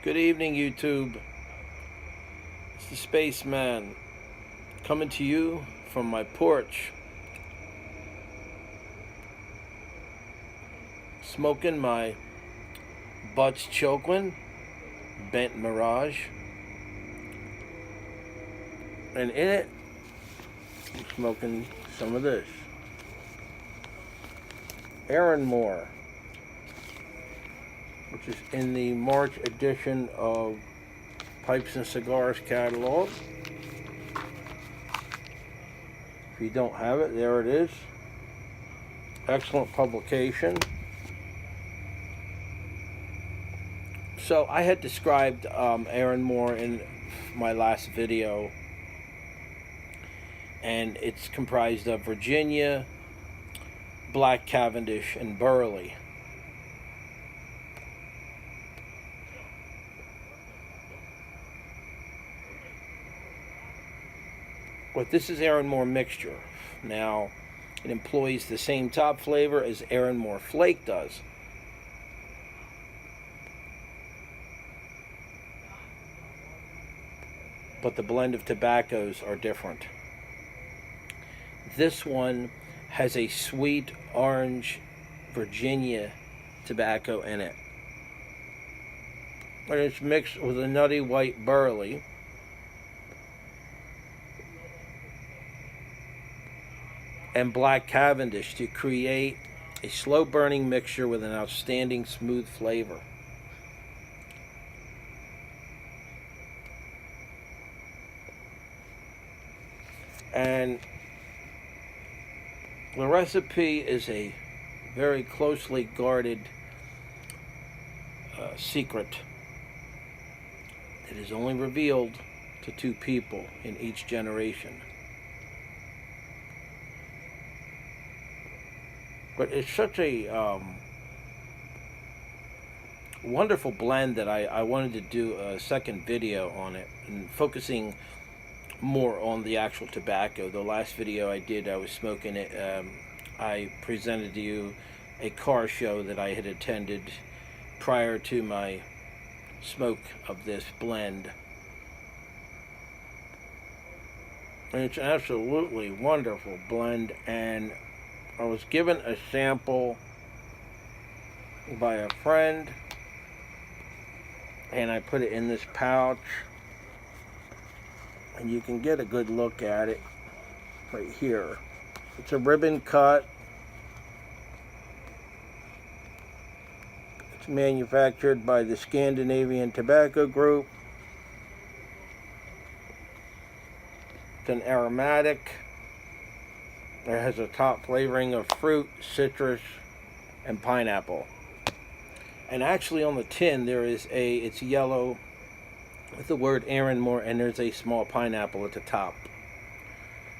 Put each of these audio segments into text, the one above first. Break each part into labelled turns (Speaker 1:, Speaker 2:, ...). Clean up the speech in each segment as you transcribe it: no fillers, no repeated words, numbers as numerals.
Speaker 1: Good evening, YouTube. It's the Spaceman coming to you from my porch, smoking my Butts Choquin Bent Mirage, and in it, I'm smoking some of this ERINMORE, which is in the March edition of Pipes and Cigars catalog. If you don't have it, there it is. Excellent publication. So I had described ERINMORE in my last video, and it's comprised of Virginia, Black Cavendish, and Burley. But this is ERINMORE-MIXTURE. Now, it employs the same top flavor as ERINMORE Flake does. But the blend of tobaccos are different. This one has a sweet orange Virginia tobacco in it. And it's mixed with a nutty white Burley. And Black Cavendish to create a slow burning mixture with an outstanding smooth flavor. And the recipe is a very closely guarded secret that is only revealed to 2 people in each generation. But it's such a wonderful blend that I wanted to do a second video on it, and focusing more on the actual tobacco. The last video I did, I was smoking it. I presented to you a car show that I had attended prior to my smoke of this blend. And it's an absolutely wonderful blend, and I was given a sample by a friend, and I put it in this pouch, and you can get a good look at it right here. It's a ribbon cut. It's manufactured by the Scandinavian Tobacco Group. It's an aromatic. It has a top flavoring of fruit, citrus, and pineapple. And actually on the tin there is it's yellow with the word ERINMORE, and there's a small pineapple at the top.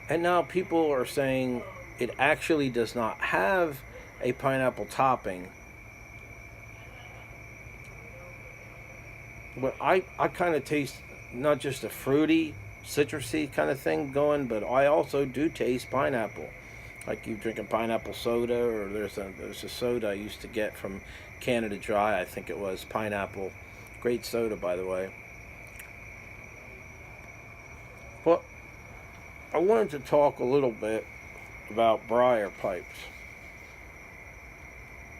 Speaker 1: And now people are saying it actually does not have a pineapple topping. But I kind of taste not just a fruity, citrusy kind of thing going, but I also do taste pineapple. Like you drink a pineapple soda, or there's a soda I used to get from Canada Dry, I think it was, pineapple. Great soda, by the way. But I wanted to talk a little bit about briar pipes,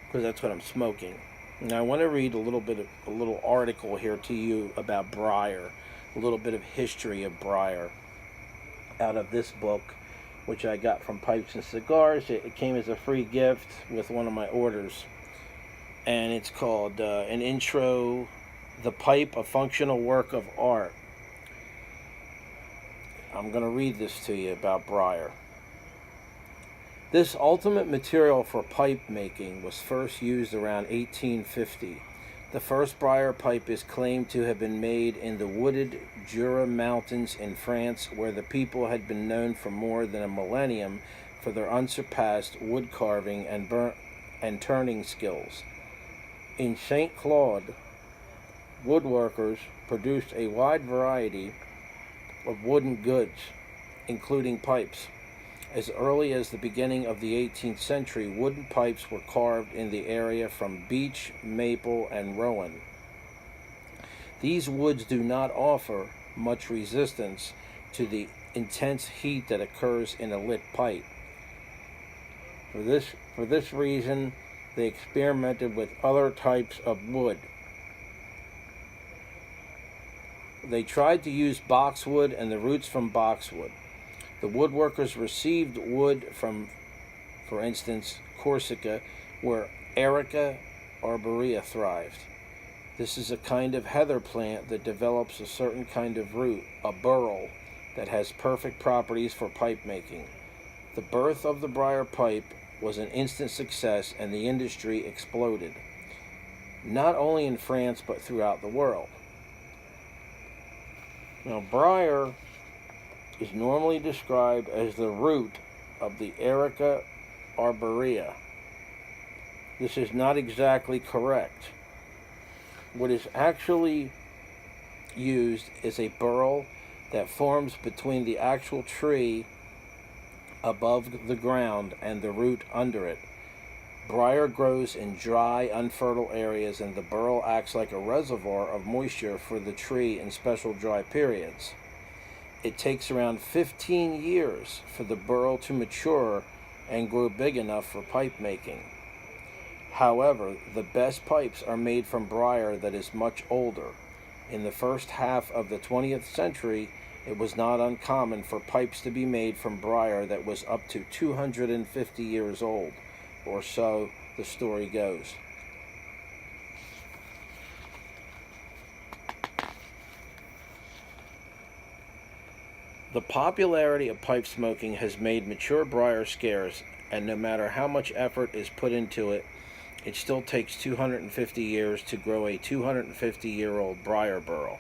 Speaker 1: because that's what I'm smoking. And I want to read a little article here to you about briar, a little bit of history of briar out of this book, which I got from Pipes and Cigars. It came as a free gift with one of my orders, and it's called An Intro, The Pipe, A Functional Work of Art. I'm going to read this to you about briar. This ultimate material for pipe making was first used around 1850. The first briar pipe is claimed to have been made in the wooded Jura Mountains in France, where the people had been known for more than a millennium for their unsurpassed wood carving and turning skills. In St. Claude, woodworkers produced a wide variety of wooden goods, including pipes. As early as the beginning of the 18th century, wooden pipes were carved in the area from beech, maple, and rowan. These woods do not offer much resistance to the intense heat that occurs in a lit pipe. For this reason, they experimented with other types of wood. They tried to use boxwood and the roots from boxwood. The woodworkers received wood from, for instance, Corsica, where Erica arborea thrived. This is a kind of heather plant that develops a certain kind of root, a burl, that has perfect properties for pipe making. The birth of the briar pipe was an instant success and the industry exploded, not only in France but throughout the world. Now, briar is normally described as the root of the Erica arborea. This is not exactly correct. What is actually used is a burl that forms between the actual tree above the ground and the root under it. Briar grows in dry, unfertile areas, and the burl acts like a reservoir of moisture for the tree in special dry periods. It takes around 15 years for the burl to mature and grow big enough for pipe making. However, the best pipes are made from briar that is much older. In the first half of the 20th century, it was not uncommon for pipes to be made from briar that was up to 250 years old, or so the story goes. The popularity of pipe smoking has made mature briar scarce, and no matter how much effort is put into it, it still takes 250 years to grow a 250-year-old briar burl.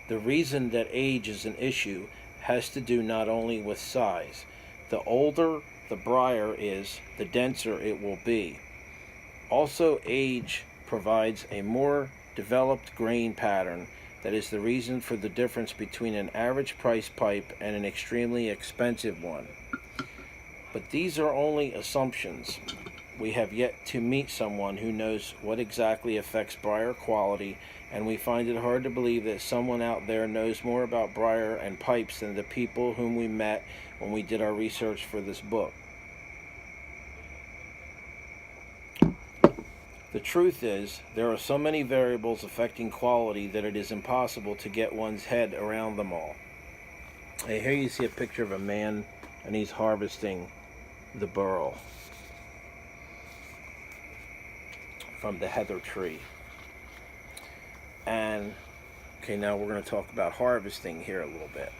Speaker 1: The reason that age is an issue has to do not only with size. The older the briar is, the denser it will be. Also, age provides a more developed grain pattern that is the reason for the difference between an average price pipe and an extremely expensive one. But these are only assumptions. We have yet to meet someone who knows what exactly affects briar quality, and we find it hard to believe that someone out there knows more about briar and pipes than the people whom we met when we did our research for this book. The truth is, there are so many variables affecting quality that it is impossible to get one's head around them all. Hey, here you see a picture of a man, and he's harvesting the burl from the heather tree. And, okay, now we're going to talk about harvesting here a little bit.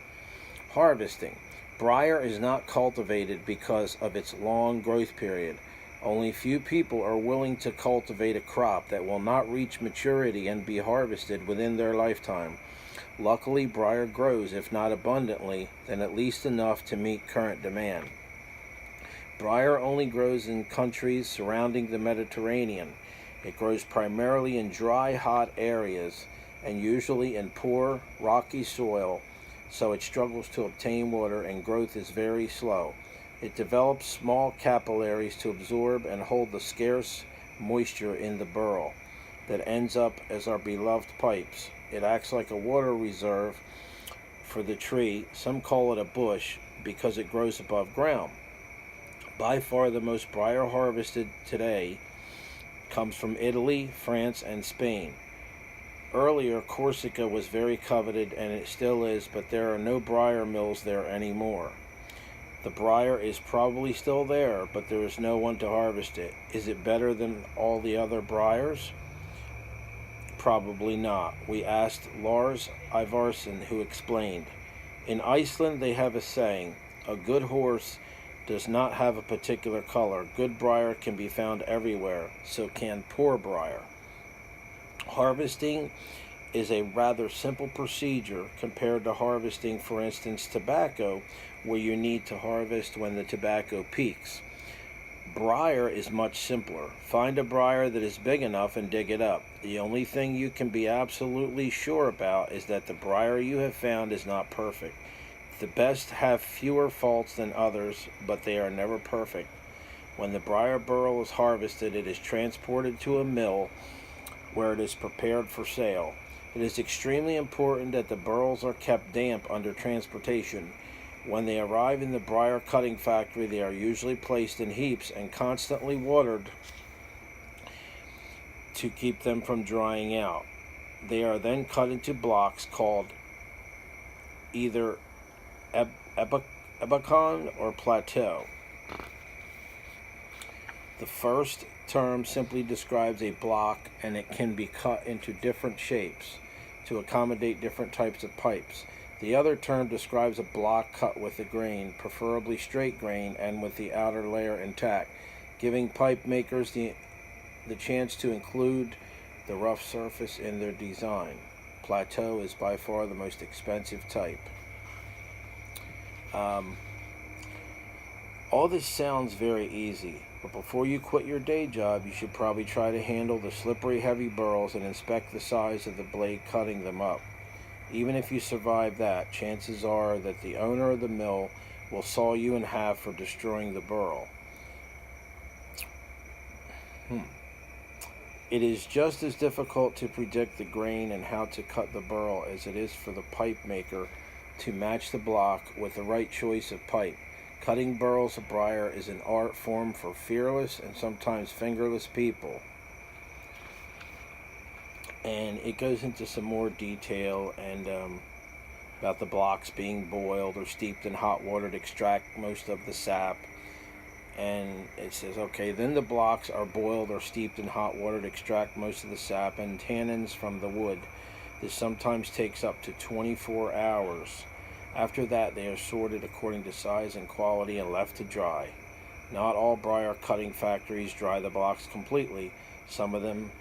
Speaker 1: Harvesting. Briar is not cultivated because of its long growth period. Only few people are willing to cultivate a crop that will not reach maturity and be harvested within their lifetime. Luckily, briar grows, if not abundantly, then at least enough to meet current demand. Briar only grows in countries surrounding the Mediterranean. It grows primarily in dry, hot areas and usually in poor, rocky soil, so it struggles to obtain water and growth is very slow. It develops small capillaries to absorb and hold the scarce moisture in the burl that ends up as our beloved pipes. It acts like a water reserve for the tree. Some call it a bush because it grows above ground. By far the most briar harvested today comes from Italy, France, and Spain. Earlier, Corsica was very coveted, and it still is, but there are no briar mills there anymore. The briar is probably still there, but there is no one to harvest it. Is it better than all the other briars? Probably not. We asked Lars Ivarsson, who explained. In Iceland, they have a saying, a good horse does not have a particular color. Good briar can be found everywhere, so can poor briar. Harvesting is a rather simple procedure compared to harvesting, for instance, tobacco, where you need to harvest when the tobacco peaks. Briar is much simpler. Find a briar that is big enough and dig it up. The only thing you can be absolutely sure about is that the briar you have found is not perfect. The best have fewer faults than others, but they are never perfect. When the briar burl is harvested, it is transported to a mill where it is prepared for sale. It is extremely important that the burls are kept damp under transportation. When they arrive in the briar cutting factory, they are usually placed in heaps and constantly watered to keep them from drying out. They are then cut into blocks called either ebacon or plateau. The first term simply describes a block, and it can be cut into different shapes to accommodate different types of pipes. The other term describes a block cut with a grain, preferably straight grain, and with the outer layer intact, giving pipe makers the chance to include the rough surface in their design. Plateau is by far the most expensive type. All this sounds very easy, but before you quit your day job, you should probably try to handle the slippery, heavy burls and inspect the size of the blade cutting them up. Even if you survive that, chances are that the owner of the mill will saw you in half for destroying the burl. It is just as difficult to predict the grain and how to cut the burl as it is for the pipe maker to match the block with the right choice of pipe. Cutting burls of briar is an art form for fearless and sometimes fingerless people. And it goes into some more detail and about the blocks being boiled or steeped in hot water to extract most of the sap. And it says, okay, then the blocks are boiled or steeped in hot water to extract most of the sap and tannins from the wood. This sometimes takes up to 24 hours. After that, they are sorted according to size and quality and left to dry. Not all briar cutting factories dry the blocks completely. Some of them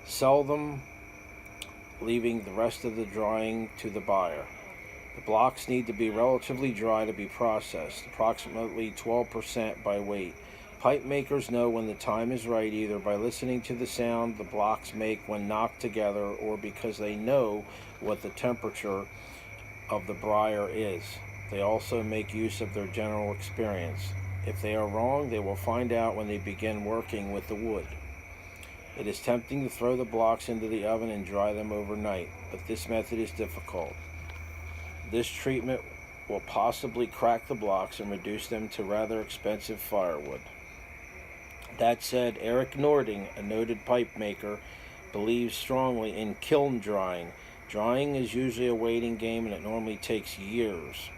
Speaker 1: sell them, leaving the rest of the drying to the buyer. The blocks need to be relatively dry to be processed, approximately 12% by weight. Pipe makers know when the time is right either by listening to the sound the blocks make when knocked together or because they know what the temperature of the briar is. They also make use of their general experience. If they are wrong, they will find out when they begin working with the wood. It is tempting to throw the blocks into the oven and dry them overnight, but this method is difficult. This treatment will possibly crack the blocks and reduce them to rather expensive firewood. That said, Eric Nording, a noted pipe maker, believes strongly in kiln drying. Drying is usually a waiting game and it normally takes years.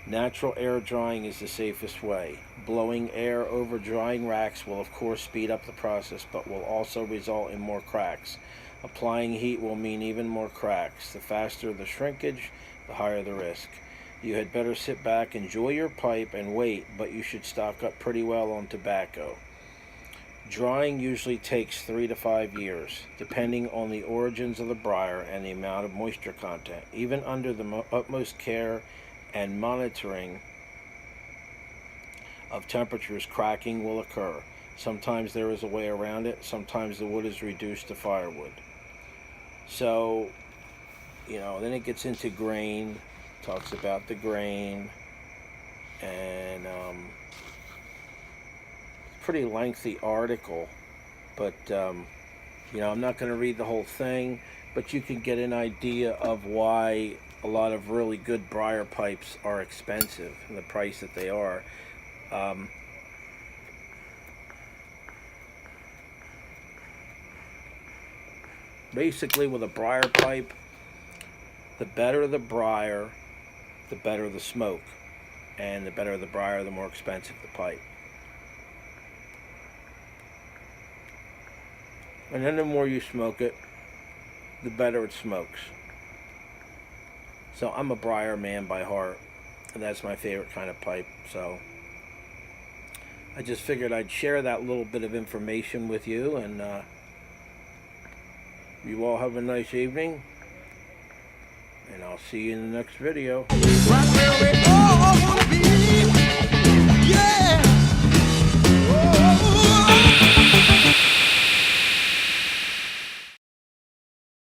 Speaker 1: Natural air drying is the safest way. Blowing air over drying racks will of course speed up the process, but will also result in more cracks. Applying heat will mean even more cracks. The faster the shrinkage, the higher the risk. You had better sit back, enjoy your pipe, and wait, but you should stock up pretty well on tobacco. Drying usually takes 3 to 5 years, depending on the origins of the briar and the amount of moisture content. Even under the utmost care and monitoring of temperatures, cracking will occur. Sometimes there is a way around it. Sometimes the wood is reduced to firewood. So, then it gets into grain, talks about the grain, and pretty lengthy article, but I'm not going to read the whole thing, but you can get an idea of why a lot of really good briar pipes are expensive and the price that they are. Basically, with a briar pipe, the better the briar, the better the smoke, and the better the briar, the more expensive the pipe. And then the more you smoke it, the better it smokes. So I'm a briar man by heart, and that's my favorite kind of pipe. So I just figured I'd share that little bit of information with you, and you all have a nice evening, and I'll see you in the next video.
Speaker 2: Right where we all wanna be. Yeah. Oh.